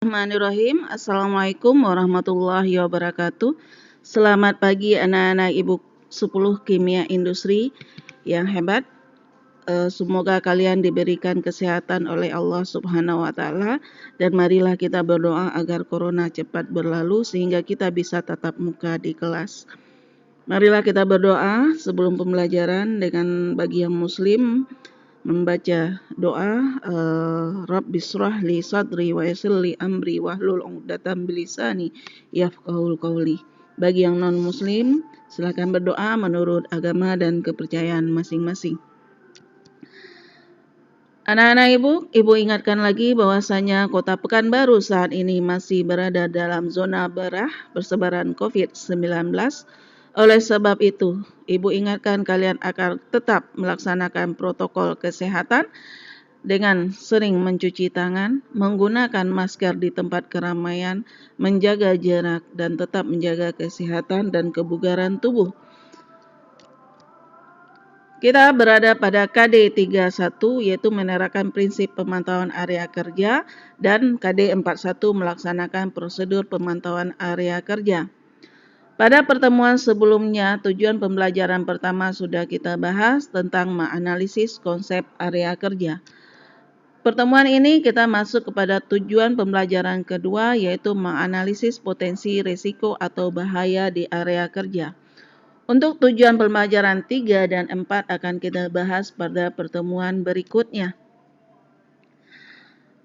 Bismillahirrahmanirrahim. Assalamualaikum warahmatullahi wabarakatuh. Selamat pagi anak-anak Ibu 10 Kimia Industri yang hebat. Semoga kalian diberikan kesehatan oleh Allah Subhanahu wa taala dan marilah kita berdoa agar corona cepat berlalu sehingga kita bisa tatap muka di kelas. Marilah kita berdoa sebelum pembelajaran dengan bagi yang muslim membaca doa Rabbi shrah li sadri wa yassir li amri wahlul 'uqdatam bilisani yafqahul qawli. Bagi yang non muslim silakan berdoa menurut agama dan kepercayaan masing-masing. Anak-anak ibu ingatkan lagi bahwasanya Kota Pekanbaru saat ini masih berada dalam zona merah persebaran COVID-19. Oleh sebab itu, Ibu ingatkan kalian agar tetap melaksanakan protokol kesehatan dengan sering mencuci tangan, menggunakan masker di tempat keramaian, menjaga jarak, dan tetap menjaga kesehatan dan kebugaran tubuh. Kita berada pada KD 31 yaitu menerapkan prinsip pemantauan area kerja dan KD 41 melaksanakan prosedur pemantauan area kerja. Pada pertemuan sebelumnya, tujuan pembelajaran pertama sudah kita bahas tentang menganalisis konsep area kerja. Pertemuan ini kita masuk kepada tujuan pembelajaran kedua yaitu menganalisis potensi risiko atau bahaya di area kerja. Untuk tujuan pembelajaran 3 dan 4 akan kita bahas pada pertemuan berikutnya.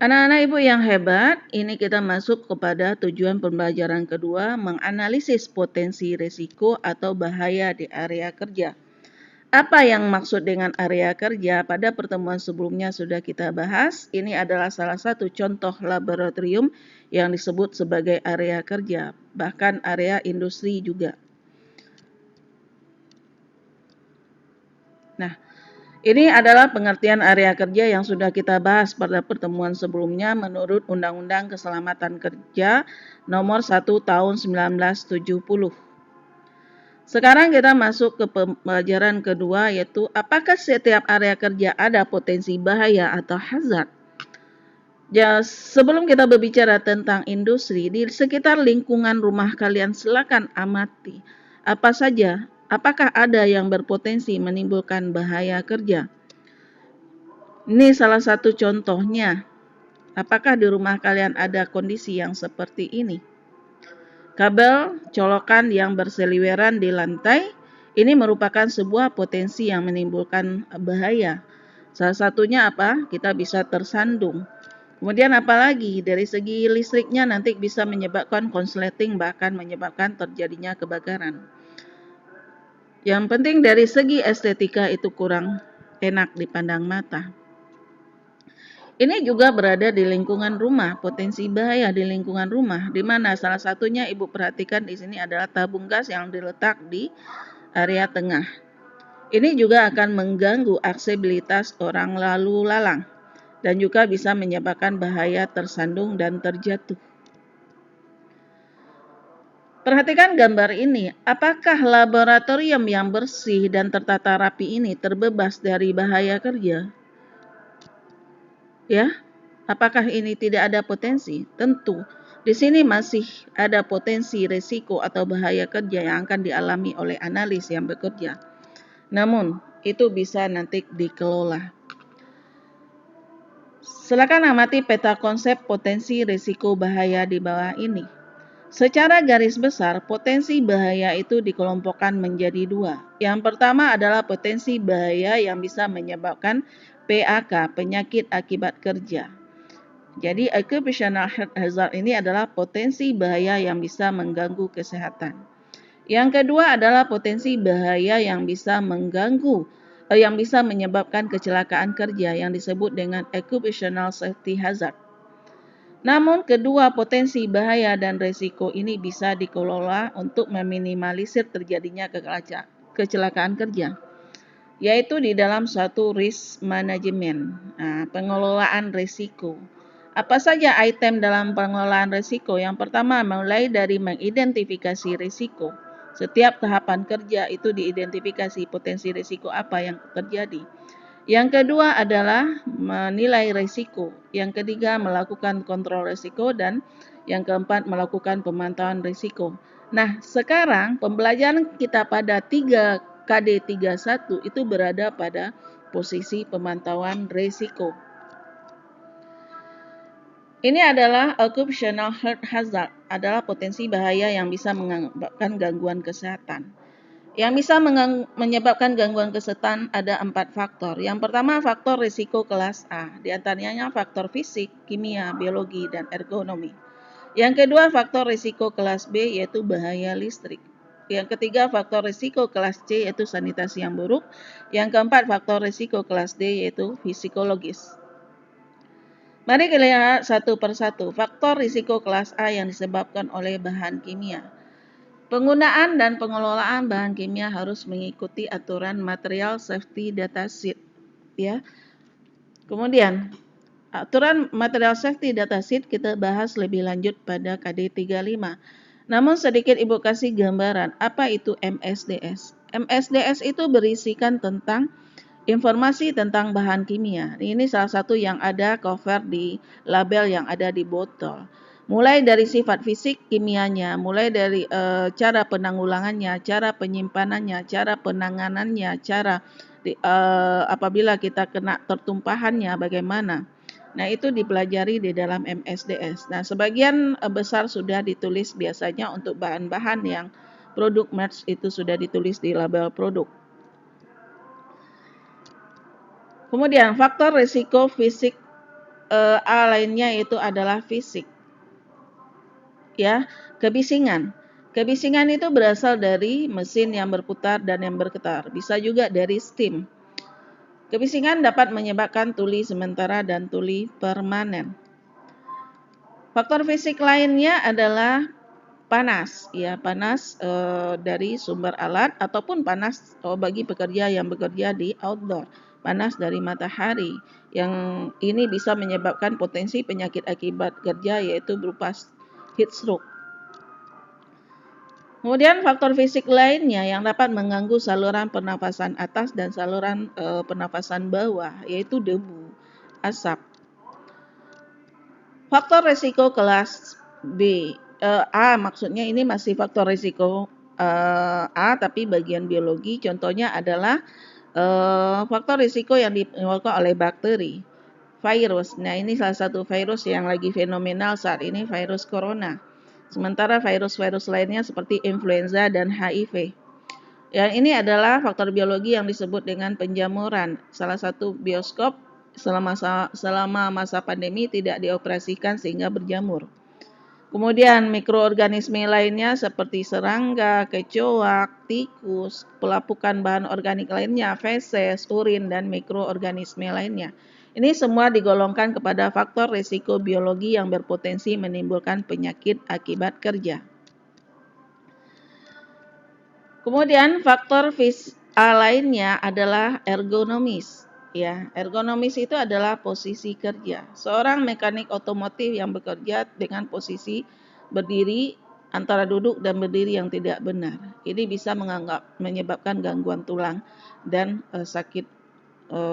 Anak-anak ibu yang hebat, ini kita masuk kepada tujuan pembelajaran kedua, menganalisis potensi risiko atau bahaya di area kerja. Apa yang maksud dengan area kerja? Pada pertemuan sebelumnya sudah kita bahas. Ini adalah salah satu contoh laboratorium yang disebut sebagai area kerja, bahkan area industri juga. Nah, ini adalah pengertian area kerja yang sudah kita bahas pada pertemuan sebelumnya menurut Undang-Undang Keselamatan Kerja Nomor 1 Tahun 1970. Sekarang kita masuk ke pembelajaran kedua yaitu apakah setiap area kerja ada potensi bahaya atau hazard? Ya, sebelum kita berbicara tentang industri, di sekitar lingkungan rumah kalian silakan amati apa saja. Apakah ada yang berpotensi menimbulkan bahaya kerja? Ini salah satu contohnya. Apakah di rumah kalian ada kondisi yang seperti ini? Kabel colokan yang berseliweran di lantai, ini merupakan sebuah potensi yang menimbulkan bahaya. Salah satunya apa? Kita bisa tersandung. Kemudian apalagi dari segi listriknya nanti bisa menyebabkan konsleting bahkan menyebabkan terjadinya kebakaran. Yang penting dari segi estetika itu kurang enak dipandang mata. Ini juga berada di lingkungan rumah, potensi bahaya di lingkungan rumah, di mana salah satunya ibu perhatikan di sini adalah tabung gas yang diletak di area tengah. Ini juga akan mengganggu aksesibilitas orang lalu lalang dan juga bisa menyebabkan bahaya tersandung dan terjatuh. Perhatikan gambar ini, apakah laboratorium yang bersih dan tertata rapi ini terbebas dari bahaya kerja? Ya, apakah ini tidak ada potensi? Tentu, di sini masih ada potensi risiko atau bahaya kerja yang akan dialami oleh analis yang bekerja. Namun, itu bisa nanti dikelola. Silakan amati peta konsep potensi risiko bahaya di bawah ini. Secara garis besar, potensi bahaya itu dikelompokkan menjadi dua. Yang pertama adalah potensi bahaya yang bisa menyebabkan PAK, penyakit akibat kerja. Jadi, occupational health hazard ini adalah potensi bahaya yang bisa mengganggu kesehatan. Yang kedua adalah potensi bahaya yang bisa yang bisa menyebabkan kecelakaan kerja yang disebut dengan occupational safety hazard. Namun, kedua potensi bahaya dan risiko ini bisa dikelola untuk meminimalisir terjadinya kecelakaan kerja, yaitu di dalam suatu risk management, pengelolaan risiko. Apa saja item dalam pengelolaan risiko? Yang pertama, mulai dari mengidentifikasi risiko. Setiap tahapan kerja itu diidentifikasi potensi risiko apa yang terjadi. Yang kedua adalah menilai risiko. Yang ketiga melakukan kontrol risiko dan yang keempat melakukan pemantauan risiko. Nah, sekarang pembelajaran kita pada 3 KD 31 itu berada pada posisi pemantauan risiko. Ini adalah occupational health hazard, adalah potensi bahaya yang bisa menyebabkan gangguan kesehatan. Yang bisa menyebabkan gangguan kesehatan ada 4 faktor. Yang pertama faktor risiko kelas A, di antaranya faktor fisik, kimia, biologi, dan ergonomi. Yang kedua faktor risiko kelas B yaitu bahaya listrik. Yang ketiga faktor risiko kelas C yaitu sanitasi yang buruk. Yang keempat faktor risiko kelas D yaitu psikologis. Mari kita lihat satu persatu. Faktor risiko kelas A yang disebabkan oleh bahan kimia. Penggunaan dan pengelolaan bahan kimia harus mengikuti aturan Material Safety Data Sheet, ya. Kemudian, aturan Material Safety Data Sheet kita bahas lebih lanjut pada KD 35. Namun sedikit Ibu kasih gambaran, apa itu MSDS? MSDS itu berisikan tentang informasi tentang bahan kimia. Ini salah satu yang ada cover di label yang ada di botol. Mulai dari sifat fisik kimianya, mulai dari cara penanggulangannya, cara penyimpanannya, cara penanganannya, cara apabila kita kena tertumpahannya bagaimana. Nah, itu dipelajari di dalam MSDS. Nah, sebagian besar sudah ditulis biasanya untuk bahan-bahan yang produk merch itu sudah ditulis di label produk. Kemudian faktor risiko fisik A lainnya itu adalah fisik. Ya, kebisingan. Kebisingan itu berasal dari mesin yang berputar dan yang bergetar. Bisa juga dari steam. Kebisingan dapat menyebabkan tuli sementara dan tuli permanen. Faktor fisik lainnya adalah panas, ya panas dari sumber alat ataupun panas bagi pekerja yang bekerja di outdoor, panas dari matahari, yang ini bisa menyebabkan potensi penyakit akibat kerja yaitu berupa heat stroke. Kemudian faktor fisik lainnya yang dapat mengganggu saluran pernafasan atas dan saluran pernafasan bawah yaitu debu, asap. Faktor risiko kelas B, A maksudnya ini masih faktor risiko A tapi bagian biologi. Contohnya adalah faktor risiko yang ditimbulkan oleh bakteri, virus. Nah, ini salah satu virus yang lagi fenomenal saat ini, virus corona. Sementara virus-virus lainnya seperti influenza dan HIV. Yang ini adalah faktor biologi yang disebut dengan penjamuran. Salah satu bioskop selama masa pandemi tidak dioperasikan sehingga berjamur. Kemudian mikroorganisme lainnya seperti serangga, kecoak, tikus, pelapukan bahan organik lainnya, feses, urin, dan mikroorganisme lainnya. Ini semua digolongkan kepada faktor risiko biologi yang berpotensi menimbulkan penyakit akibat kerja. Kemudian faktor A lainnya adalah ergonomis. Ya, ergonomis itu adalah posisi kerja. Seorang mekanik otomotif yang bekerja dengan posisi berdiri antara duduk dan berdiri yang tidak benar. Ini bisa menyebabkan gangguan tulang dan sakit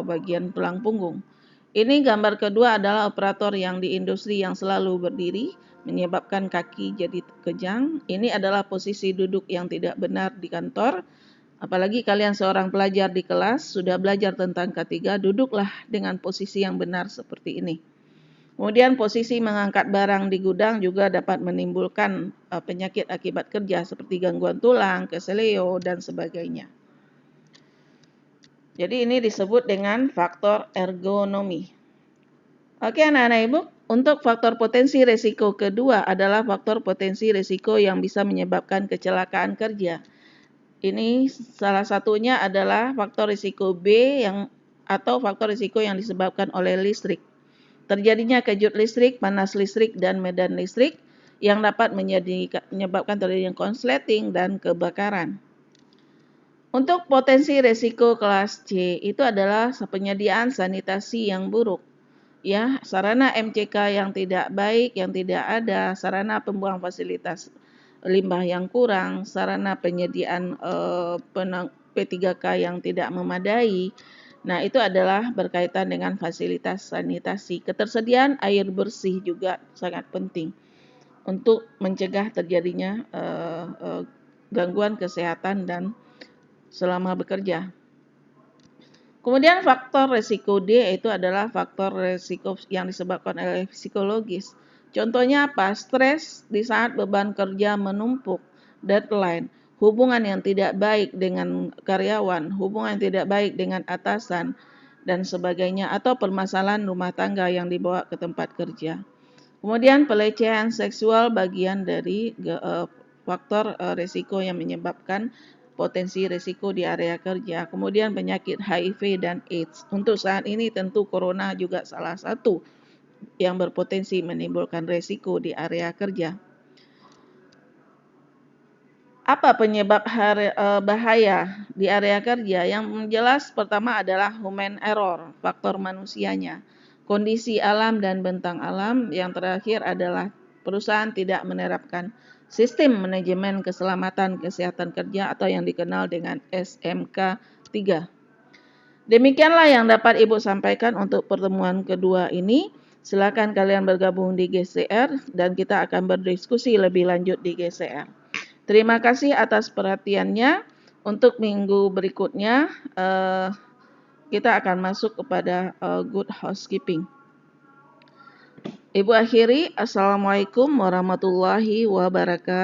bagian tulang punggung. Ini gambar kedua adalah operator yang di industri yang selalu berdiri, menyebabkan kaki jadi kejang. Ini adalah posisi duduk yang tidak benar di kantor. Apalagi kalian seorang pelajar di kelas, sudah belajar tentang K3, duduklah dengan posisi yang benar seperti ini. Kemudian posisi mengangkat barang di gudang juga dapat menimbulkan penyakit akibat kerja seperti gangguan tulang, keseleo, dan sebagainya. Jadi ini disebut dengan faktor ergonomi. Oke anak-anak ibu, untuk faktor potensi risiko kedua adalah faktor potensi risiko yang bisa menyebabkan kecelakaan kerja. Ini salah satunya adalah faktor risiko B atau faktor risiko yang disebabkan oleh listrik. Terjadinya kejut listrik, panas listrik, dan medan listrik yang dapat menyebabkan terjadinya konsleting dan kebakaran. Untuk potensi risiko kelas C itu adalah penyediaan sanitasi yang buruk. Ya, sarana MCK yang tidak baik, yang tidak ada, sarana pembuang fasilitas limbah yang kurang, sarana penyediaan P3K yang tidak memadai, Nah, itu adalah berkaitan dengan fasilitas sanitasi. Ketersediaan air bersih juga sangat penting untuk mencegah terjadinya gangguan kesehatan dan selama bekerja. Kemudian faktor resiko D itu adalah faktor resiko yang disebabkan oleh psikologis. Contohnya apa? Stres di saat beban kerja menumpuk, deadline, hubungan yang tidak baik dengan karyawan, hubungan yang tidak baik dengan atasan, dan sebagainya, atau permasalahan rumah tangga yang dibawa ke tempat kerja. Kemudian pelecehan seksual bagian dari faktor resiko yang menyebabkan potensi risiko di area kerja. Kemudian penyakit HIV dan AIDS. Untuk saat ini tentu corona juga salah satu yang berpotensi menimbulkan risiko di area kerja. Apa penyebab bahaya di area kerja? Yang jelas pertama adalah human error, faktor manusianya. Kondisi alam dan bentang alam. Yang terakhir adalah perusahaan tidak menerapkan sistem manajemen keselamatan kesehatan kerja atau yang dikenal dengan SMK 3. Demikianlah yang dapat Ibu sampaikan untuk pertemuan kedua ini. Silakan kalian bergabung di GCR dan kita akan berdiskusi lebih lanjut di GCR. Terima kasih atas perhatiannya. Untuk minggu berikutnya kita akan masuk kepada good housekeeping. Ibu akhiri, Assalamualaikum warahmatullahi wabarakatuh.